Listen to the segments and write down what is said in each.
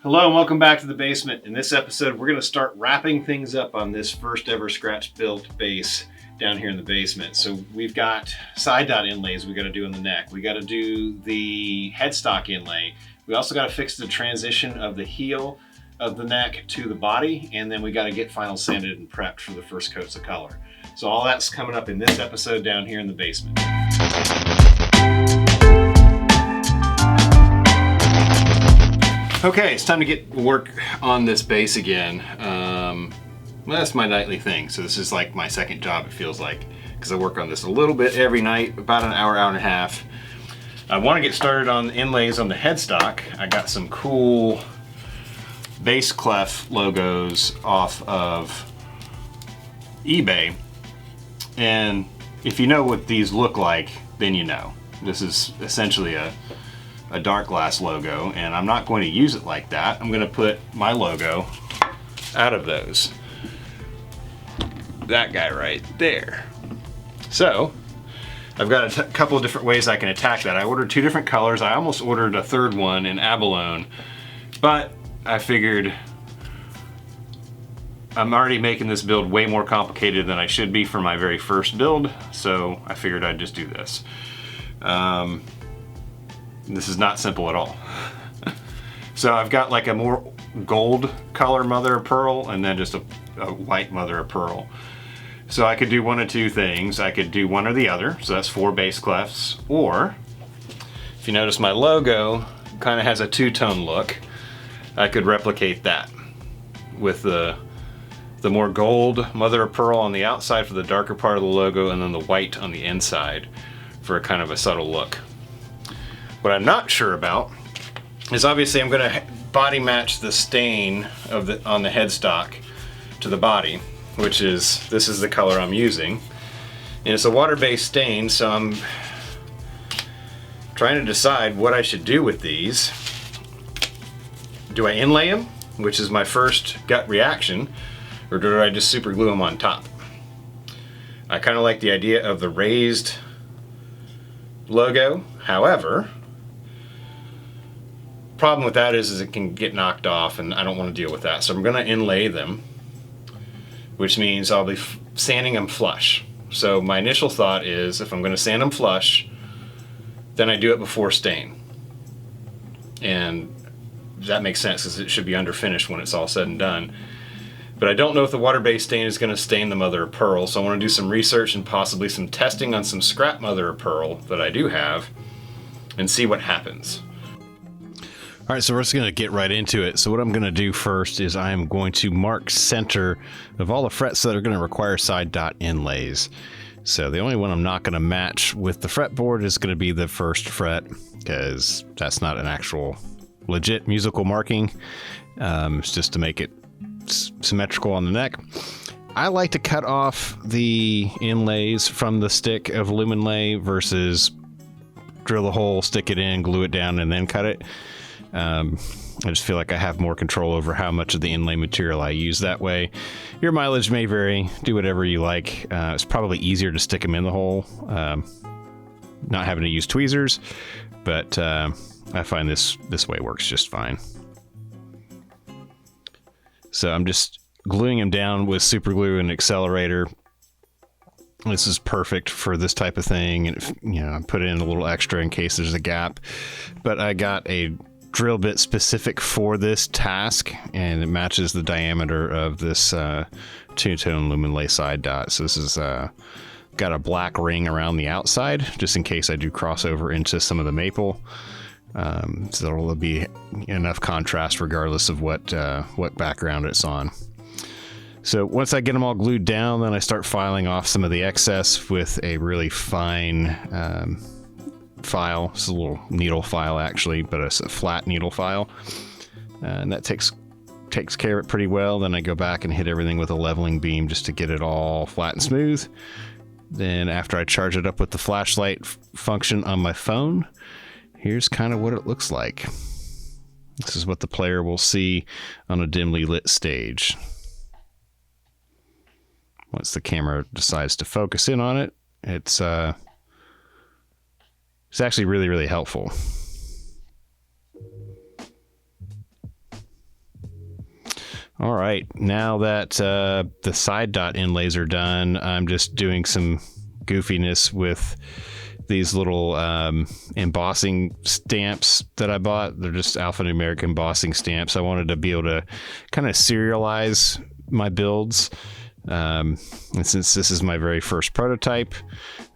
Hello and welcome back to the basement. In this episode, we're going to start wrapping things up on this first ever scratch built base down here in the basement. So we've got side dot inlays we got to do in the neck. We got to do the headstock inlay. We also got to fix the transition of the heel of the neck to the body, and then we got to get final sanded and prepped for the first coats of color. So all that's coming up in this episode down here in the basement. Okay, it's time to get work on this base again. Well, that's my nightly thing, so this is like my second job, it feels like, because I work on this a little bit every night, about an hour, hour and a half. I want to get started on the inlays on the headstock. I got some cool bass clef logos off of eBay, and if you know what these look like, then you know. This is essentially a dark glass logo, and I'm not going to use it like that. I'm going to put my logo out of those. That guy right there. So I've got a couple of different ways I can attack that. I ordered two different colors. I almost ordered a third one in abalone, but I figured I'm already making this build way more complicated than I should be for my very first build, so I figured I'd just do this. This is not simple at all. So I've got like a more gold color mother of pearl and then just a white mother of pearl. So I could do one of two things. I could do one or the other, so that's 4 bass clefs, or if you notice my logo kind of has a two-tone look, I could replicate that with the more gold mother of pearl on the outside for the darker part of the logo, and then the white on the inside for a kind of a subtle look. What I'm not sure about is obviously I'm going to body match the stain of on the headstock to the body, which is, this is the color I'm using. And it's a water-based stain, so I'm trying to decide what I should do with these. Do I inlay them, which is my first gut reaction, or do I just super glue them on top? I kind of like the idea of the raised logo. However, problem with that is it can get knocked off, and I don't want to deal with that. So I'm going to inlay them, which means I'll be sanding them flush. So my initial thought is, if I'm going to sand them flush, then I do it before stain. And that makes sense because it should be under finished when it's all said and done. But I don't know if the water-based stain is going to stain the mother of pearl, so I want to do some research and possibly some testing on some scrap mother of pearl that I do have and see what happens. All right, so we're just going to get right into it. So what I'm going to do first is I am going to mark center of all the frets that are going to require side dot inlays. So the only one I'm not going to match with the fretboard is going to be the first fret, because that's not an actual legit musical marking. It's just to make it symmetrical on the neck. I like to cut off the inlays from the stick of luminlay versus drill the hole, stick it in, glue it down, and then cut it. I just feel like I have more control over how much of the inlay material I use that way. Your mileage may vary. Do whatever you like. It's probably easier to stick them in the hole, not having to use tweezers, but I find this way works just fine. So I'm just gluing them down with super glue and accelerator. This is perfect for this type of thing, and I put in a little extra in case there's a gap. But I got a drill bit specific for this task, and it matches the diameter of this two-tone luminlay side dot. So this is got a black ring around the outside, just in case I do cross over into some of the maple. So there'll be enough contrast regardless of what background it's on. So once I get them all glued down, then I start filing off some of the excess with a really fine file. It's a little needle file actually, but it's a flat needle file, and that takes care of it pretty well. Then I go back and hit everything with a leveling beam just to get it all flat and smooth. Then after I charge it up with the flashlight function on my phone, here's kind of what it looks like. This is what the player will see on a dimly lit stage. Once the camera decides to focus in on it, it's actually really, really helpful. All right, now that the side dot inlays are done, I'm just doing some goofiness with these little embossing stamps that I bought. They're just alphanumeric embossing stamps. I wanted to be able to kind of serialize my builds. And since this is my very first prototype,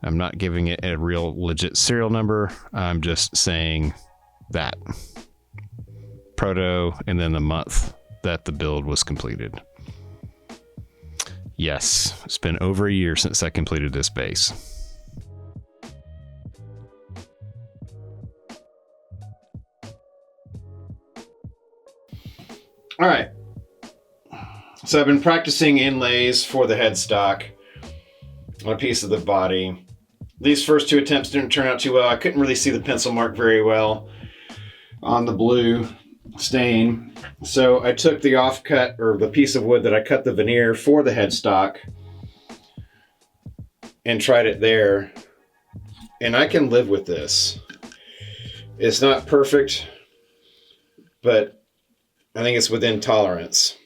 I'm not giving it a real legit serial number. I'm just saying that proto and then the month that the build was completed. Yes, it's been over a year since I completed this base. All right. So I've been practicing inlays for the headstock on a piece of the body. These first two attempts didn't turn out too well. I couldn't really see the pencil mark very well on the blue stain. So I took the offcut, or the piece of wood that I cut the veneer for the headstock, and tried it there. And I can live with this. It's not perfect, but I think it's within tolerance.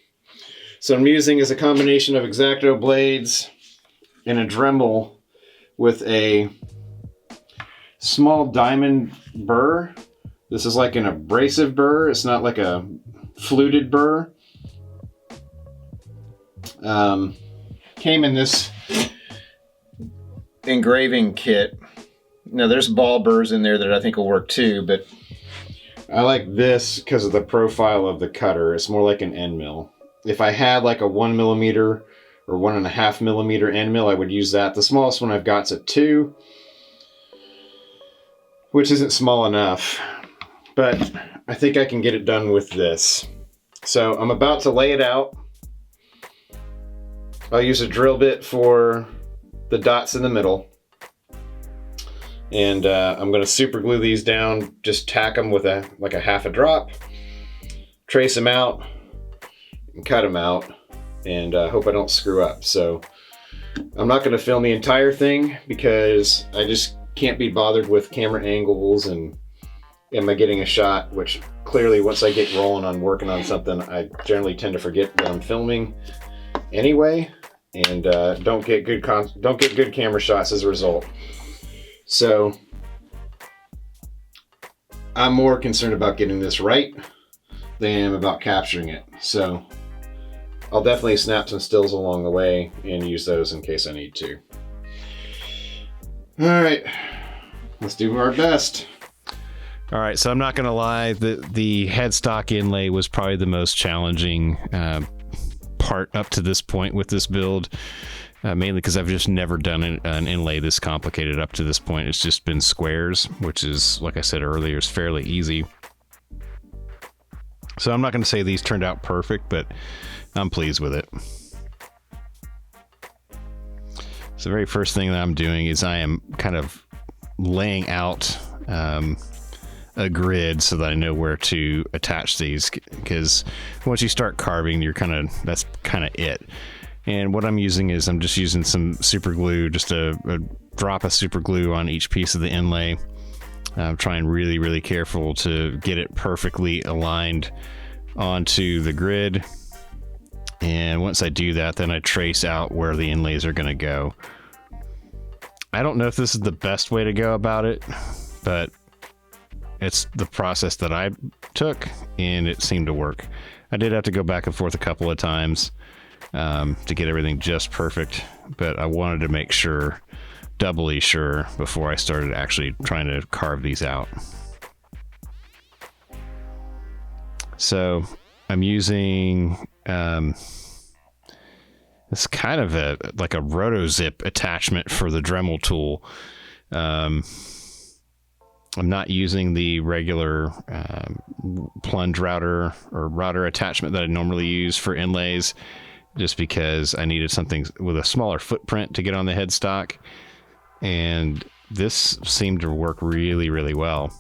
So I'm using is a combination of X-Acto blades and a Dremel with a small diamond burr. This is like an abrasive burr. It's not like a fluted burr. Came in this engraving kit. Now there's ball burrs in there that I think will work too, but I like this because of the profile of the cutter. It's more like an end mill. If I had like a 1 millimeter or 1.5 millimeter end mill, I would use that. The smallest one I've got is a 2, which isn't small enough, but I think I can get it done with this. So I'm about to lay it out. I'll use a drill bit for the dots in the middle. And I'm going to super glue these down, just tack them with a half a drop, trace them out, and cut them out, and hope I don't screw up. So I'm not going to film the entire thing because I just can't be bothered with camera angles and am I getting a shot, which clearly once I get rolling on working on something, I generally tend to forget that I'm filming anyway, and don't get good camera shots as a result. So I'm more concerned about getting this right than I am about capturing it. So I'll definitely snap some stills along the way and use those in case I need to. All right, let's do our best. All right, so I'm not gonna lie, the headstock inlay was probably the most challenging part up to this point with this build. Mainly because I've just never done an inlay this complicated up to this point. It's just been squares, which is, like I said earlier, is fairly easy. So I'm not going to say these turned out perfect, but I'm pleased with it. So the very first thing that I'm doing is I am kind of laying out a grid so that I know where to attach these, because once you start carving, that's kind of it. And what I'm using is I'm just using some super glue, just a drop of super glue on each piece of the inlay. I'm trying really, really careful to get it perfectly aligned onto the grid. And once I do that, then I trace out where the inlays are going to go. I don't know if this is the best way to go about it, but it's the process that I took and it seemed to work. I did have to go back and forth a couple of times to get everything just perfect, but I wanted to make sure, doubly sure, before I started actually trying to carve these out. So I'm using it's kind of like a rotozip attachment for the Dremel tool. I'm not using the regular plunge router or router attachment that I normally use for inlays, just because I needed something with a smaller footprint to get on the headstock. And this seemed to work really, really well.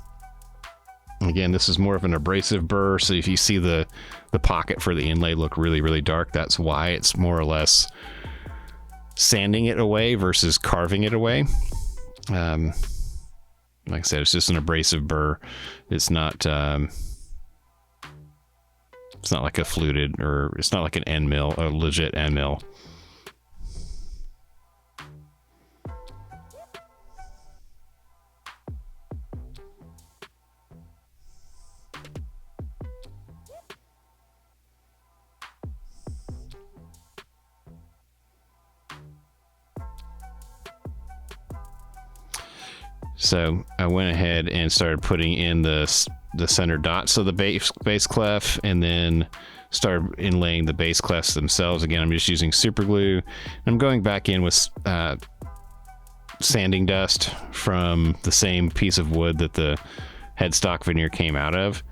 Again, this is more of an abrasive burr, so if you see the pocket for the inlay look really, really dark, that's why. It's more or less sanding it away versus carving it away. Like I said, it's just an abrasive burr. It's not It's not like a fluted, or it's not like an end mill, a legit end mill. So I went ahead and started putting in the center dots of the base clef, and then started inlaying the base clefs themselves. Again, I'm just using super glue. I'm going back in with sanding dust from the same piece of wood that the headstock veneer came out of.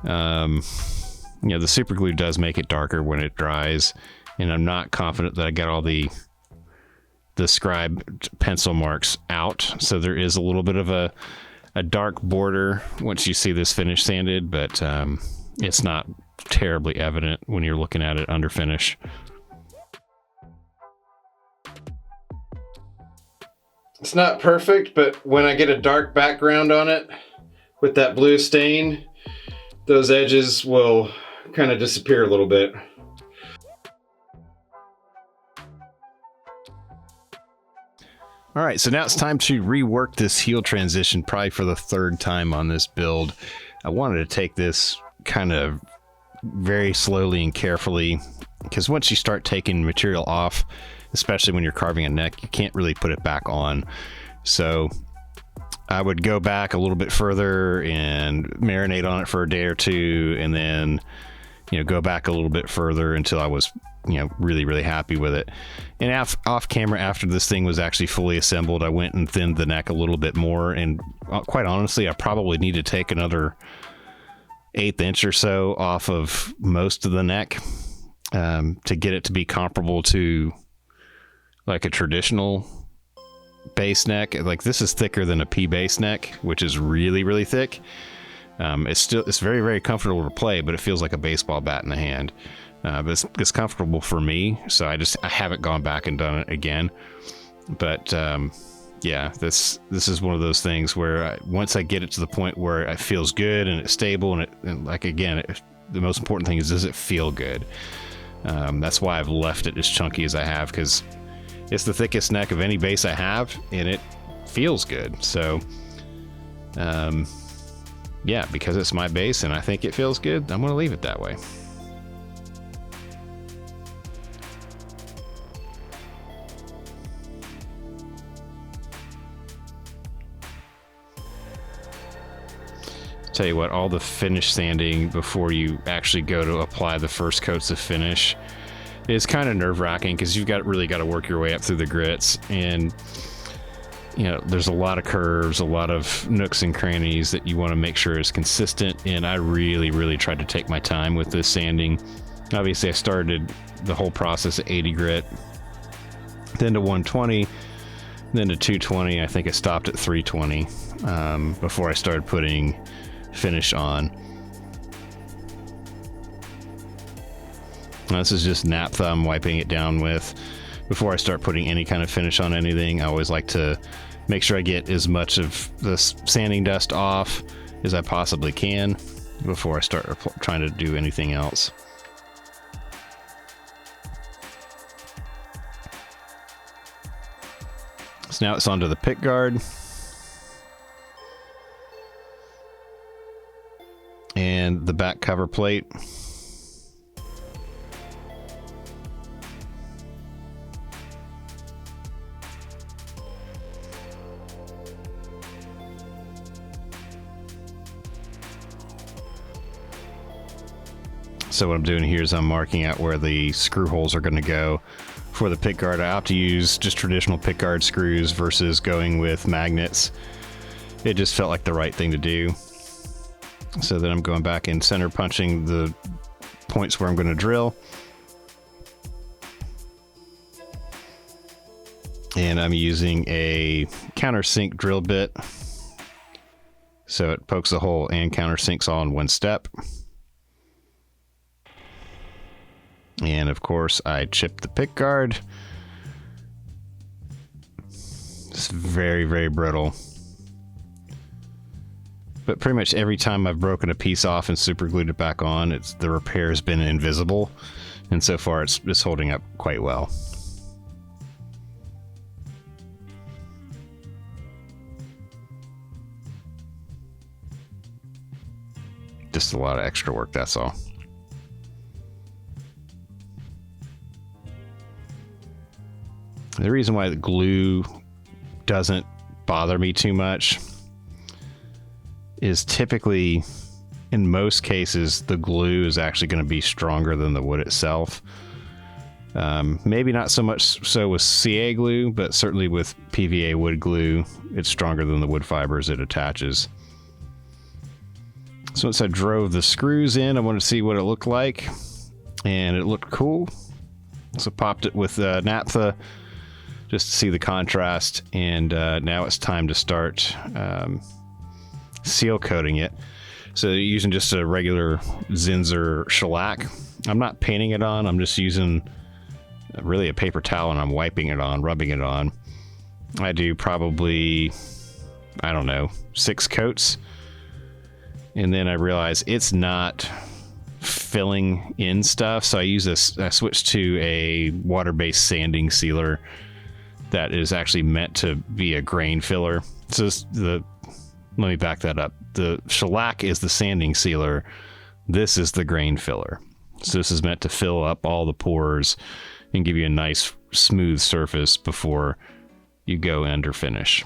You know, the super glue does make it darker when it dries, and I'm not confident that I got all the scribe pencil marks out, so there is a little bit of a dark border once you see this finish sanded, but it's not terribly evident when you're looking at it under finish. It's not perfect, but when I get a dark background on it with that blue stain, those edges will kind of disappear a little bit. All right, so now it's time to rework this heel transition, probably for the third time on this build. I wanted to take this kind of very slowly and carefully, because once you start taking material off, especially when you're carving a neck, you can't really put it back on. So I would go back a little bit further and marinate on it for a day or two, and then, you know, go back a little bit further until I was, you know, really happy with it. And off camera, after this thing was actually fully assembled, I went and thinned the neck a little bit more, and quite honestly, I probably need to take another 1/8 inch or so off of most of the neck to get it to be comparable to like a traditional base neck. Like, this is thicker than a P base neck, which is really thick. It's very comfortable to play, but it feels like a baseball bat in the hand. But it's comfortable for me, so I haven't gone back and done it again. But yeah, this is one of those things where once I get it to the point where it feels good and it's stable, and like, again, the most important thing is, does it feel good? That's why I've left it as chunky as I have, because it's the thickest neck of any base I have, and it feels good. So yeah, because it's my base and I think it feels good, I'm going to leave it that way. Tell you what, all the finish sanding before you actually go to apply the first coats of finish is kind of nerve-wracking, because you've really got to work your way up through the grits, and you know, there's a lot of curves, a lot of nooks and crannies that you want to make sure is consistent. And I really tried to take my time with this sanding. Obviously, I started the whole process at 80 grit, then to 120, then to 220. I think I stopped at 320 before I started putting finish on. Now, this is just nap thumb wiping it down with. Before I start putting any kind of finish on anything, I always like to make sure I get as much of the sanding dust off as I possibly can before I start trying to do anything else. So now it's onto the pickguard. And the back cover plate. So what I'm doing here is I'm marking out where the screw holes are going to go for the pickguard. I opt to use just traditional pickguard screws versus going with magnets. It just felt like the right thing to do. So then I'm going back and center punching the points where I'm going to drill. And I'm using a countersink drill bit, so it pokes a hole and countersinks all in one step. And of course, I chipped the pickguard. It's very brittle. But pretty much every time I've broken a piece off and super glued it back on, the repair has been invisible. And so far it's holding up quite well. Just a lot of extra work, that's all. The reason why the glue doesn't bother me too much is typically, in most cases, the glue is actually going to be stronger than the wood itself. Maybe not so much so with CA glue, but certainly with PVA wood glue, it's stronger than the wood fibers it attaches. So once I drove the screws in, I wanted to see what it looked like, and it looked cool. So popped it with naphtha just to see the contrast, and now it's time to start seal coating it. So using just a regular Zinsser shellac. I'm not painting it on, I'm just using really a paper towel and I'm wiping it on, rubbing it on. I do probably, I don't know, 6 coats. And then I realize it's not filling in stuff, so I switched to a water-based sanding sealer that is actually meant to be a grain filler. So let me back that up. The shellac is the sanding sealer. This is the grain filler. So this is meant to fill up all the pores and give you a nice smooth surface before you go under finish.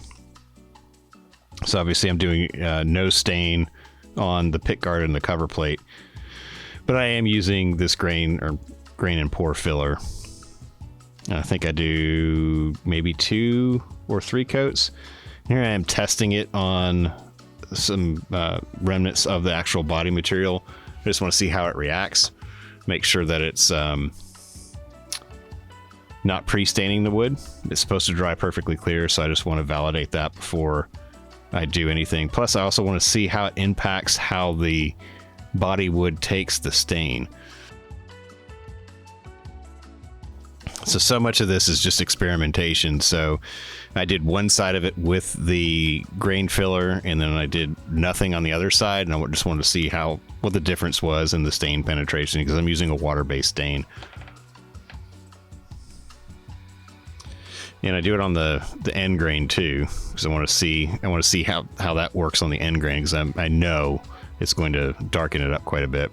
So obviously I'm doing no stain on the pickguard and the cover plate, but I am using this grain and pour filler. And I think I do maybe 2 or 3 coats. Here I am testing it on some remnants of the actual body material. I just want to see how it reacts, make sure that it's not pre-staining the wood. It's supposed to dry perfectly clear, so I just want to validate that before I do anything. Plus I also want to see how it impacts how the body wood takes the stain. So much of this is just experimentation. So I did one side of it with the grain filler, and then I did nothing on the other side, and I just wanted to see what the difference was in the stain penetration, because I'm using a water-based stain. And I do it on the end grain too, because I want to see how that works on the end grain, because I know it's going to darken it up quite a bit.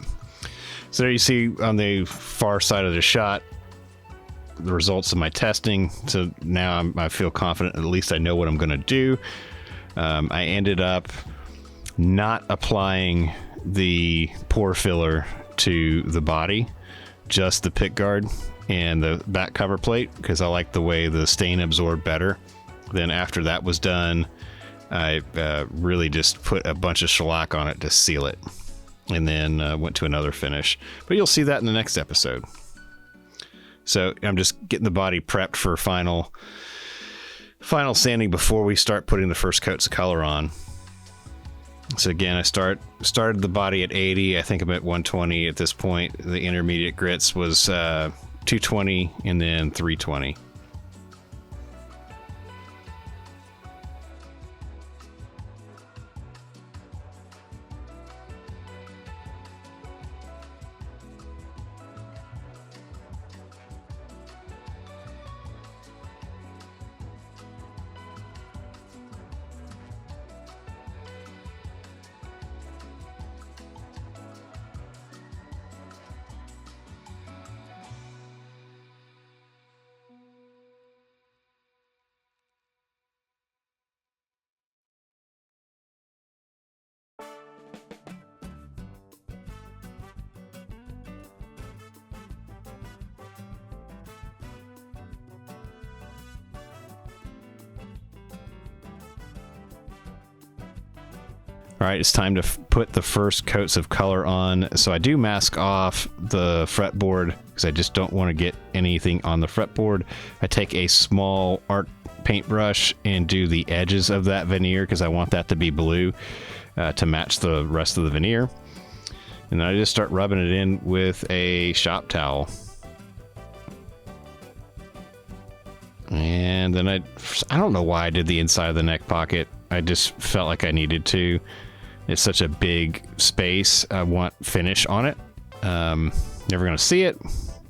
So there you see on the far side of the shot the results of my testing. So now I feel confident, at least I know what I'm going to do. I ended up not applying the pour filler to the body, just the pickguard and the back cover plate, because I like the way the stain absorbed better. Then after that was done, I really just put a bunch of shellac on it to seal it, and then went to another finish. But you'll see that in the next episode. So I'm just getting the body prepped for final sanding before we start putting the first coats of color on. So again, I started the body at 80. I think I'm at 120 at this point. The intermediate grits was 220 and then 320. All right, it's time to put the first coats of color on. So I do mask off the fretboard because I just don't want to get anything on the fretboard. I take a small art paintbrush and do the edges of that veneer because I want that to be blue to match the rest of the veneer. And then I just start rubbing it in with a shop towel. And then I don't know why I did the inside of the neck pocket. I just felt like I needed to. It's such a big space. I want finish on it. Never going to see it.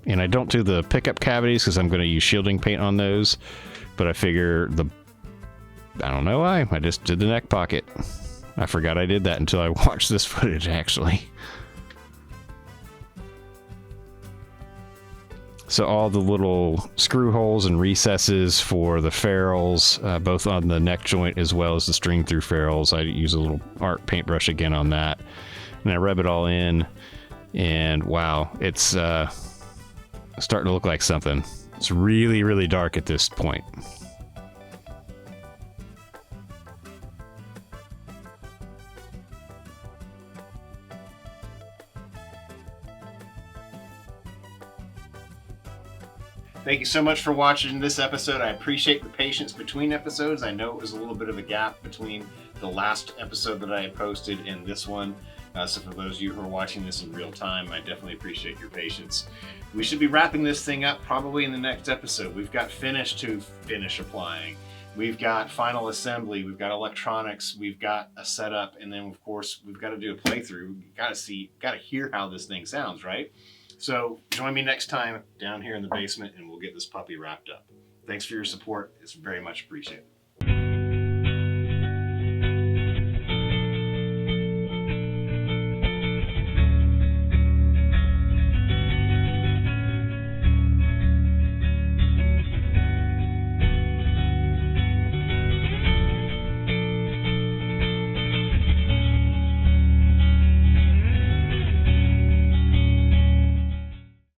And I don't do the pickup cavities because I'm going to use shielding paint on those. But I figure I don't know why. I just did the neck pocket. I forgot I did that until I watched this footage, actually. So all the little screw holes and recesses for the ferrules, both on the neck joint as well as the string through ferrules. I use a little art paintbrush again on that. And I rub it all in. And wow, it's starting to look like something. It's really, really dark at this point. Thank you so much for watching this episode. I appreciate the patience between episodes. I know it was a little bit of a gap between the last episode that I had posted and this one. So for those of you who are watching this in real time, I definitely appreciate your patience. We should be wrapping this thing up probably in the next episode. We've got finish to finish applying. We've got final assembly. We've got electronics. We've got a setup. And then, of course, we've got to do a playthrough. You've got to hear how this thing sounds, right? So join me next time down here in the basement and we'll get this puppy wrapped up. Thanks for your support. It's very much appreciated.